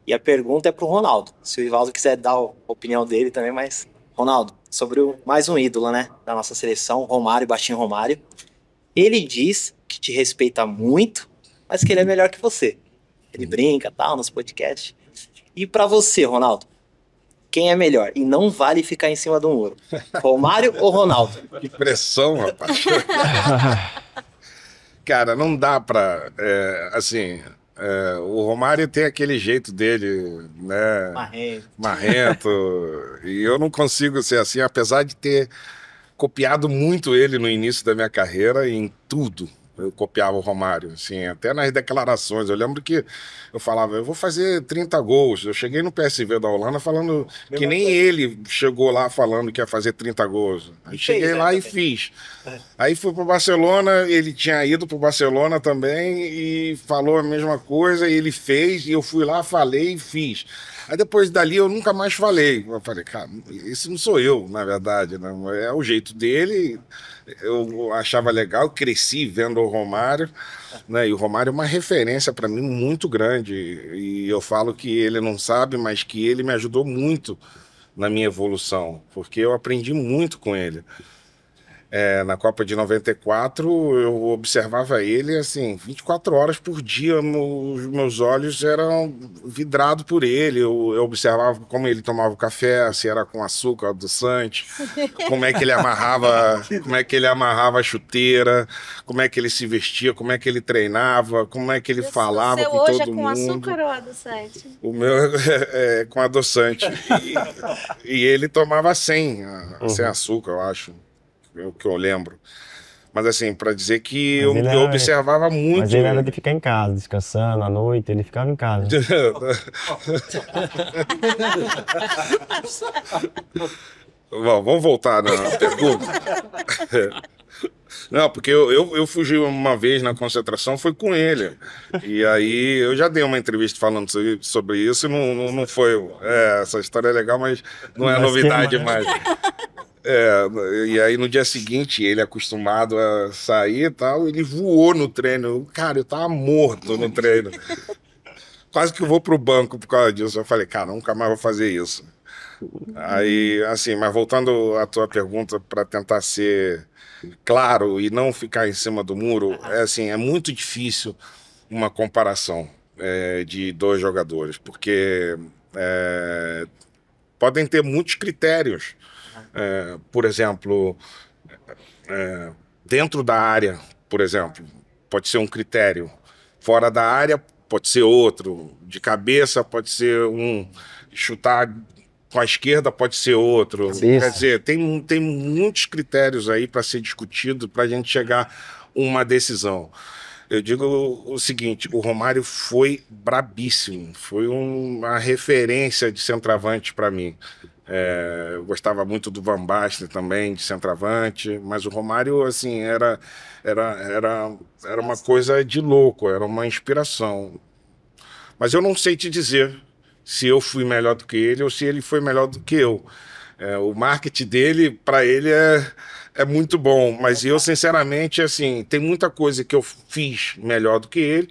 E a pergunta é pro Ronaldo. Se o Ivaldo quiser dar a opinião dele também, mas, Ronaldo, sobre mais um ídolo, né, da nossa seleção, Romário, Baixinho Romário. Ele diz que te respeita muito, mas que ele é melhor que você. Ele brinca, tal, nos podcasts. E pra você, Ronaldo, quem é melhor? E não vale ficar em cima do muro. Romário ou Ronaldo? Que pressão, rapaz. Cara, não dá pra. Assim, o Romário tem aquele jeito dele, né? Marrento. Marrento. E eu não consigo ser assim, apesar de ter copiado muito ele no início da minha carreira em tudo. Eu copiava o Romário, assim, até nas declarações. Eu lembro que eu falava, eu vou fazer 30 gols. Eu cheguei no PSV da Holanda falando que Mesma nem coisa. ele chegou lá falando que ia fazer 30 gols. E Aí fez, cheguei né, lá e também. fiz. Aí fui pro Barcelona, ele tinha ido pro Barcelona também e falou a mesma coisa, e ele fez, e eu fui lá, falei e fiz. Aí depois dali eu nunca mais falei. Eu falei, cara, esse não sou eu, na verdade, né? É o jeito dele. Eu achava legal, cresci vendo o Romário, né? E o Romário é uma referência para mim muito grande. E eu falo que ele não sabe, mas que ele me ajudou muito na minha evolução, porque eu aprendi muito com ele. Na Copa de 94, eu observava ele assim, 24 horas por dia, os meus olhos eram vidrados por ele. Eu observava como ele tomava o café, se era com açúcar, adoçante, como é que ele amarrava a chuteira, como é que ele se vestia, como é que ele treinava, como é que ele O falava seu com hoje é todo com mundo. açúcar ou adoçante? O meu é com adoçante. E ele tomava sem Uhum. açúcar, eu acho, é o que eu lembro. Mas assim, para dizer que Mas ele eu era, observava mas muito ele era de ele. ficar em casa, descansando à noite, ele ficava em casa. Bom, vamos voltar na pergunta. Não, porque eu fugi uma vez na concentração, foi com ele. E aí eu já dei uma entrevista falando sobre isso e não foi. Essa história é legal, mas não é Não é esquema, novidade né? mais. E aí no dia seguinte, ele acostumado a sair e tal, ele voou no treino. Cara, eu tava morto no treino. Quase que eu vou pro banco por causa disso. Eu falei, cara, nunca mais vou fazer isso. Aí, assim, mas voltando à tua pergunta para tentar ser claro e não ficar em cima do muro, é assim, é muito difícil uma comparação de dois jogadores, porque é, podem ter muitos critérios. Por exemplo, dentro da área, por exemplo, pode ser um critério. Fora da área, pode ser outro. De cabeça, pode ser um. Chutar com a esquerda, pode ser outro. Quer Cabeça. dizer, tem muitos critérios aí para ser discutido para a gente chegar a uma decisão. Eu digo o seguinte: o Romário foi brabíssimo, foi uma referência de centroavante para mim. Eu gostava muito do Van Basten também, de centroavante, mas o Romário, assim, era, era, era uma coisa de louco, era uma inspiração. Mas eu não sei te dizer se eu fui melhor do que ele ou se ele foi melhor do que eu. O marketing dele, para ele, é muito bom, mas eu, sinceramente, assim, tem muita coisa que eu fiz melhor do que ele